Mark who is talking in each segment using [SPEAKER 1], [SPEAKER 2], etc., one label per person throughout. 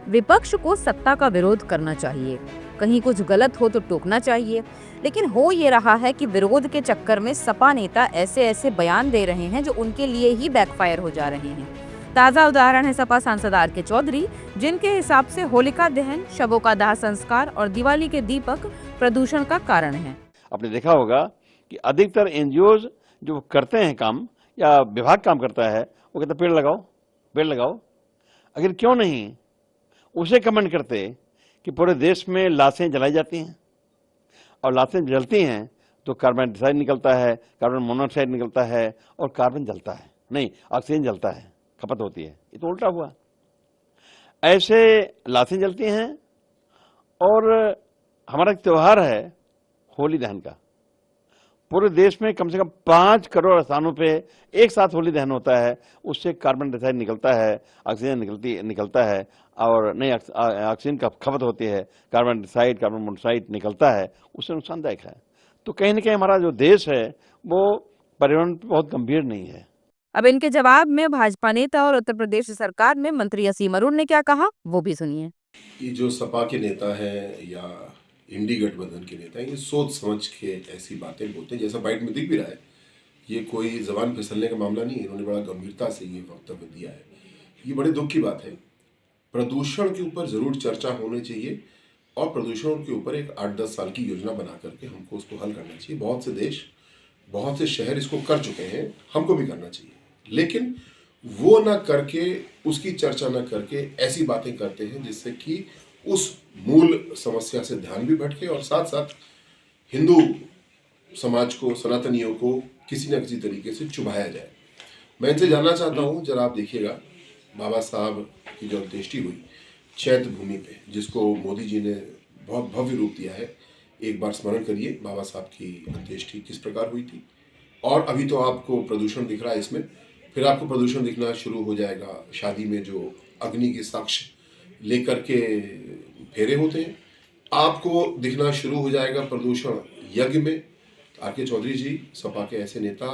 [SPEAKER 1] विपक्ष को सत्ता का विरोध करना चाहिए, कहीं कुछ गलत हो तो टोकना चाहिए। लेकिन हो ये रहा है कि विरोध के चक्कर में सपा नेता ऐसे ऐसे बयान दे रहे हैं जो उनके लिए ही बैकफायर हो जा रहे हैं। ताजा उदाहरण है सपा सांसद आर के चौधरी, जिनके हिसाब से होलिका दहन, शवों का दाह संस्कार और दिवाली के दीपक प्रदूषण का कारण है।
[SPEAKER 2] आपने देखा होगा कि अधिकतर एनजीओज जो करते हैं काम या विभाग काम करता है, वो कहते पेड़ लगाओ, पेड़ लगाओ। अगर क्यों नहीं उसे कमेंट करते कि पूरे देश में लाशें जलाई जाती हैं और लाशें जलती हैं तो कार्बन डाइऑक्साइड निकलता है, कार्बन मोनोऑक्साइड निकलता है और कार्बन जलता है, नहीं ऑक्सीजन जलता है, खपत होती है। ये तो उल्टा हुआ। ऐसे लाशें जलती हैं और हमारा एक त्यौहार है होली दहन का। पूरे देश में कम से कम 5 करोड़ स्थानों पे एक साथ होली दहन होता है। उससे कार्बन डाइऑक्साइड निकलता है, ऑक्सीजन निकलता है और नई ऑक्सीजन का खपत होती है, कार्बन डाइऑक्साइड, कार्बन मोनोऑक्साइड निकलता है, उससे नुकसानदायक है। तो कहीं न कहीं हमारा जो देश है वो पर्यावरण पे बहुत गंभीर नहीं है।
[SPEAKER 1] अब इनके जवाब में भाजपा नेता और उत्तर प्रदेश सरकार में मंत्री असीम अरुण ने क्या कहा, वो भी सुनिए।
[SPEAKER 3] ये जो सपा के नेता है या इंडी गठबंधन के नेता है, ये सोच समझ के ऐसी बातें बोलते हैं, जैसा बाइट में दिख भी रहा है। ये कोई जबान फिसलने का मामला नहीं है, इन्होंने बड़ा गंभीरता से ये वक्तव्य दिया है। ये बड़े दुख की बात है। प्रदूषण के ऊपर जरूर चर्चा होनी चाहिए और प्रदूषण के ऊपर एक 8-10 साल की योजना बना करके हमको उसको हल करना चाहिए। बहुत से देश, बहुत से शहर इसको कर चुके हैं, हमको भी करना चाहिए। लेकिन वो ना करके, उसकी चर्चा ना करके ऐसी बातें करते हैं जिससे कि उस मूल समस्या से ध्यान भी भटके और साथ साथ हिंदू समाज को, सनातनियों को किसी न किसी तरीके से चुभाया जाए। मैं इनसे जानना चाहता हूँ, जरा आप देखिएगा, बाबा साहब की जो अंत्येष्टि हुई चैत्य भूमि पे, जिसको मोदी जी ने बहुत भव्य रूप दिया है, एक बार स्मरण करिए बाबा साहब की अंत्येष्टि किस प्रकार हुई थी। और अभी तो आपको प्रदूषण दिख रहा है इसमें, फिर आपको प्रदूषण दिखना शुरू हो जाएगा शादी में जो अग्नि के साक्ष्य लेकर के फेरे होते हैं, आपको दिखना शुरू हो जाएगा प्रदूषण यज्ञ में। आर के चौधरी जी, सपा के ऐसे नेता,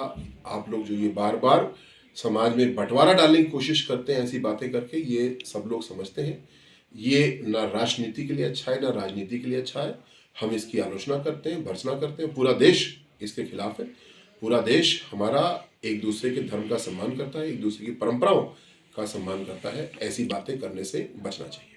[SPEAKER 3] आप लोग जो ये बार बार समाज में बंटवारा डालने की कोशिश करते हैं ऐसी बातें करके, ये सब लोग समझते हैं ये ना राजनीति के लिए अच्छा है, ना राजनीति के लिए अच्छा है। हम इसकी आलोचना करते हैं, भर्त्सना करते हैं। पूरा देश इसके खिलाफ है। पूरा देश हमारा एक दूसरे के धर्म का सम्मान करता है, एक दूसरे की परंपराओं का सम्मान करता है। ऐसी बातें करने से बचना चाहिए।